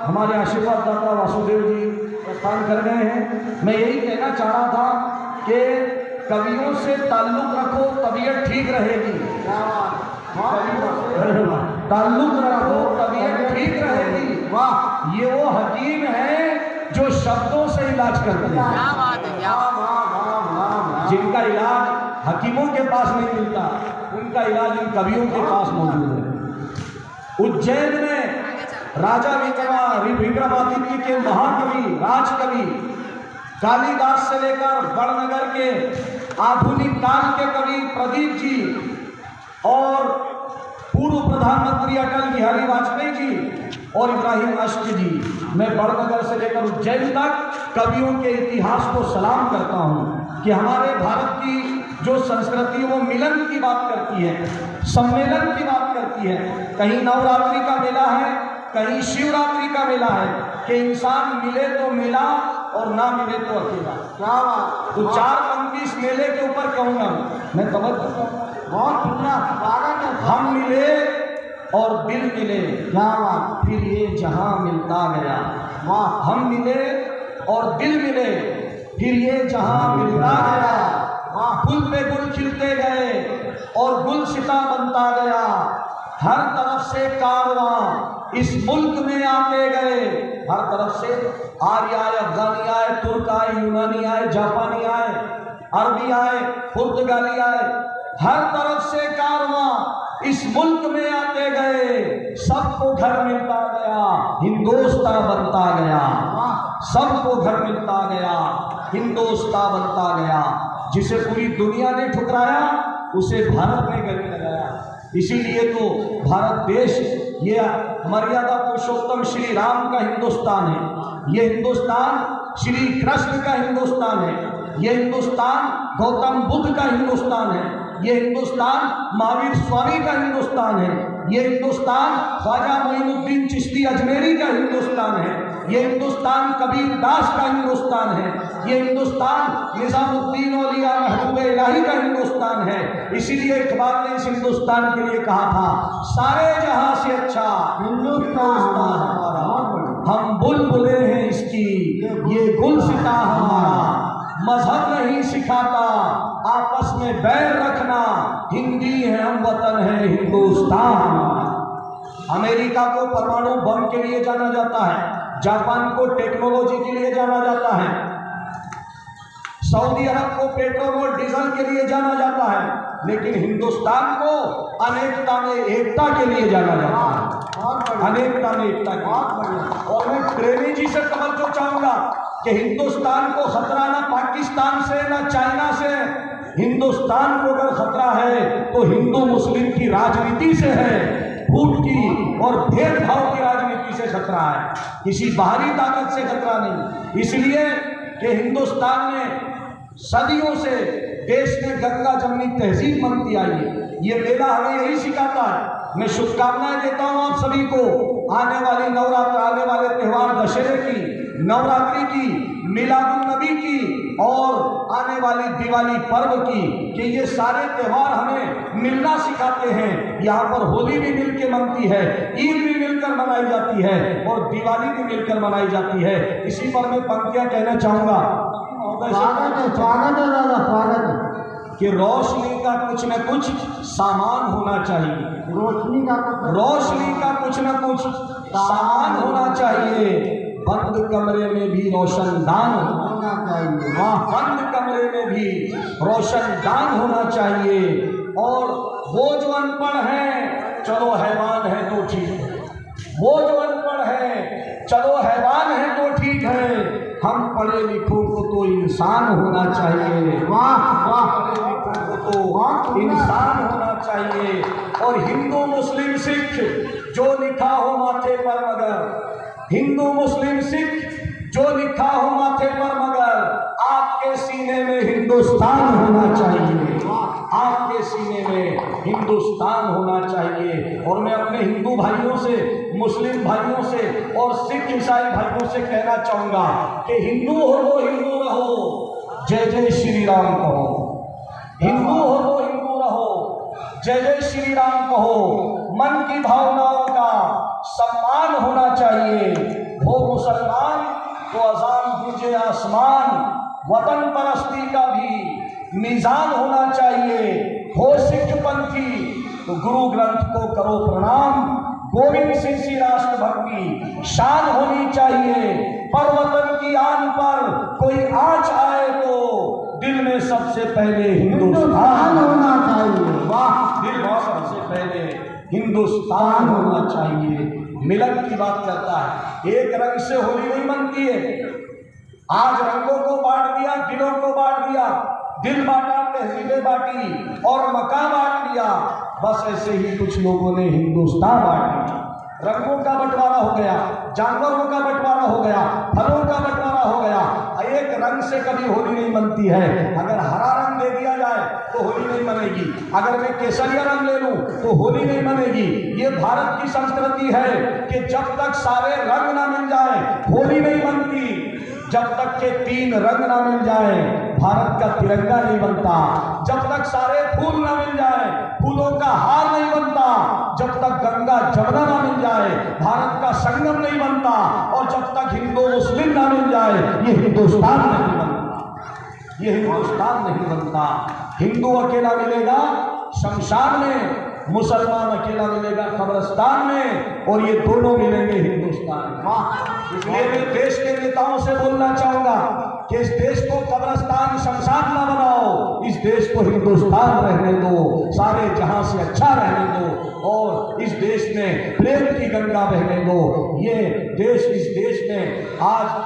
हमारे आशीर्वाद दाता वासुदेव जी प्रस्थान कर गए हैं। मैं यही कहना चाह रहा था कि कवियों से ताल्लुक़ रखो, तबीयत ठीक रहेगी। ताल्लुक़ रखो, तबीयत ठीक रहेगी। वाह, ये वो हकीम है जो शब्दों से इलाज करते हैं। क्या बात है, क्या जिनका इलाज हकीमों के पास नहीं मिलता, उनका इलाज इन कवियों के पास मौजूद है। उज्जैन में राजा विक्रमादित्य के महाकवि, राजकवि कालिदास से लेकर बड़नगर के आधुनिक काल के कवि प्रदीप जी और पूर्व प्रधानमंत्री अटल बिहारी वाजपेयी जी और इब्राहिम अश्क जी, मैं बड़नगर से लेकर उज्जैन तक कवियों के इतिहास को सलाम करता हूँ कि हमारे भारत की जो संस्कृति वो मिलन की बात करती है, सम्मेलन की बात करती है। कहीं नवरात्रि का मेला है, कहीं शिवरात्रि का मेला है कि इंसान मिले तो मिला और ना मिले तो अकेला। क्या बात। तो चार पंक्ति इस मेले के ऊपर कहूँगा मैं, बहुत हम मिले और दिल मिले, क्या बात, फिर ये जहां मिलता गया। वाह, हम मिले और दिल मिले, फिर ये जहां मिलता गया। गुल पे गुल खिलते गए और गुलसिता बनता गया। हर तरफ से कारवां इस मुल्क में आते गए, हर तरफ से आर्य आए, अफगानी आए, तुर्क आए, यूनानी आए, जापानी आए, अरबी आए, पुर्तगाली आए, हर तरफ से कारवां इस मुल्क में आते गए। सबको घर मिलता गया, हिंदुस्तान बनता गया। सबको घर मिलता गया, हिंदुस्तान बनता गया। जिसे पूरी दुनिया ने ठुकराया उसे भारत ने गले लगाया। इसीलिए तो भारत देश ये मर्यादा पुरुषोत्तम श्री राम का हिंदुस्तान है। ये हिंदुस्तान श्री कृष्ण का हिंदुस्तान है। ये हिंदुस्तान गौतम बुद्ध का हिंदुस्तान है। ये हिंदुस्तान महावीर स्वामी का हिंदुस्तान है। ये हिंदुस्तान ख्वाजा मोइनुद्दीन चिश्ती अजमेरी का हिंदुस्तान है। ये हिंदुस्तान कबीर दास का हिंदुस्तान है। ये हिंदुस्तान निजामुद्दीन औलिया महबूब इलाही का हिंदुस्तान है। इसीलिए इकबाल ने इस हिंदुस्तान के लिए कहा था, सारे जहां से अच्छा हिंदुस्तान हमारा, हम बुलबुलें हैं इसकी, ये गुलसिता हमारा। मजहब नहीं सिखाता आपस में बैर रखना, हिंदी है हम, वतन है हिंदुस्तान। अमेरिका को परमाणु बम के लिए जाना जाता है, जापान को टेक्नोलॉजी के लिए जाना जाता है, सऊदी अरब को पेट्रोल और डीजल के लिए जाना जाता है, लेकिन हिंदुस्तान को अनेकता में एकता के लिए जाना जाता है। अनेकता में एकता। और मैं प्रेमी जी से तवज्जो चाहूंगा कि हिंदुस्तान को खतरा ना पाकिस्तान से ना चाइना से, हिंदुस्तान को अगर खतरा है तो हिंदू मुस्लिम की राजनीति से है, फूट की और भेदभाव की राजनीति से खतरा है, किसी बाहरी ताकत से खतरा नहीं। इसलिए कि हिंदुस्तान में सदियों से देश में गंगा जमनी तहजीब बनती आई है। ये मेला हमें यही सिखाता है। मैं शुभकामनाएं देता हूँ आप सभी को आने वाली नवरात्र, आने वाले त्यौहार दशहरे की, नवरात्रि की, मिलादुन नबी की और आने वाली दिवाली पर्व की, कि ये सारे त्यौहार हमें मिलना सिखाते हैं। यहाँ पर होली भी मिलकर मनती है, ईद भी मिलकर मनाई जाती है और दिवाली भी मिलकर मनाई जाती है। इसी पर मैं पंक्तियाँ कहना चाहूँगा। स्वागत है दादा, स्वागत है। कि रोशनी का कुछ न कुछ सामान होना चाहिए, रोशनी का कुछ न कुछ सामान होना चाहिए। बंद कमरे में भी रोशनदान होना चाहिए। वहाँ बंद कमरे में भी रोशनदान होना चाहिए। और वो जो अनपढ़ है चलो हैवान है तो ठीक है, वो जो अनपढ़ है चलो हैवान है तो ठीक है, हम पढ़े लिखों को तो इंसान होना चाहिए। वाह वाह, पढ़े लिखों को तो इंसान होना चाहिए। और हिंदू मुस्लिम सिख जो लिखा हो माथे पर मगर, हिंदू मुस्लिम सिख जो लिखा हो माथे पर मगर, आपके सीने में हिंदुस्तान होना चाहिए, आपके सीने में हिंदुस्तान होना चाहिए। और मैं अपने हिंदू भाइयों से, मुस्लिम भाइयों से और सिख ईसाई भाइयों से कहना चाहूँगा कि हिंदू हो तो हिंदू रहो, जय जय श्री राम कहो। हिंदू हो तो हिंदू रहो, जय जय श्री राम कहो। मन की भावनाओं का सम्मान होना चाहिए, तो अजान गूंजे आसमान। वतन परस्ती का भी मीजान होना चाहिए। हो सिख पंथी तो गुरु ग्रंथ को करो प्रणाम। गोविंद सिंह सी राष्ट्रभक्ति शान होनी चाहिए। पर वतन की आन पर कोई आंच आए तो दिल में सबसे पहले हिंदुस्तान होना चाहिए। वाह, दिल में सबसे पहले हिंदुस्तान होना चाहिए। मिलन की बात करता है। एक रंग से होली नहीं बनती है। आज रंगों को बांट दिया, दिलों को बांट दिया, दिल बांटा, तहजीबें बांटी और मकान बांट दिया। बस ऐसे ही कुछ लोगों ने हिंदुस्तान बांट दिया। रंगों का बंटवारा हो गया, जानवरों का बंटवारा हो गया, फलों का बंटवारा हो गया। एक रंग से कभी होली नहीं बनती है। अगर हरा रंग दे दिया जाए तो होली नहीं बनेगी। अगर मैं केसरिया रंग ले लूं तो होली नहीं बनेगी। ये भारत की संस्कृति है कि जब तक सारे रंग ना मिल जाए होली नहीं बनती। जब तक के 3 रंग ना मिल जाए भारत का तिरंगा नहीं बनता। जब तक सारे फूल ना मिल जाए फूलों का हार नहीं बनता। जब तक गंगा जमुना ना मिल जाए भारत का संगम नहीं बनता। और जब तक हिंदू मुस्लिम ना मिल जाए ये हिंदुस्तान नहीं बनता। ये हिंदुस्तान नहीं बनता। हिंदू अकेला मिलेगा शमशान में, मुसलमान अकेला मिलेगा कब्रिस्तान में, और ये दोनों मिलेंगे हिंदुस्तान में। इसलिए मैं देश के नेताओं से बोलना चाहूंगा कि इस देश को कब्रिस्तान शमशान ना बनाओ। इस देश को हिंदुस्तान रहने दो, सारे जहां से अच्छा रहने दो, और इस देश में प्रेम की गंगा बहने दो। ये देश, इस देश में आज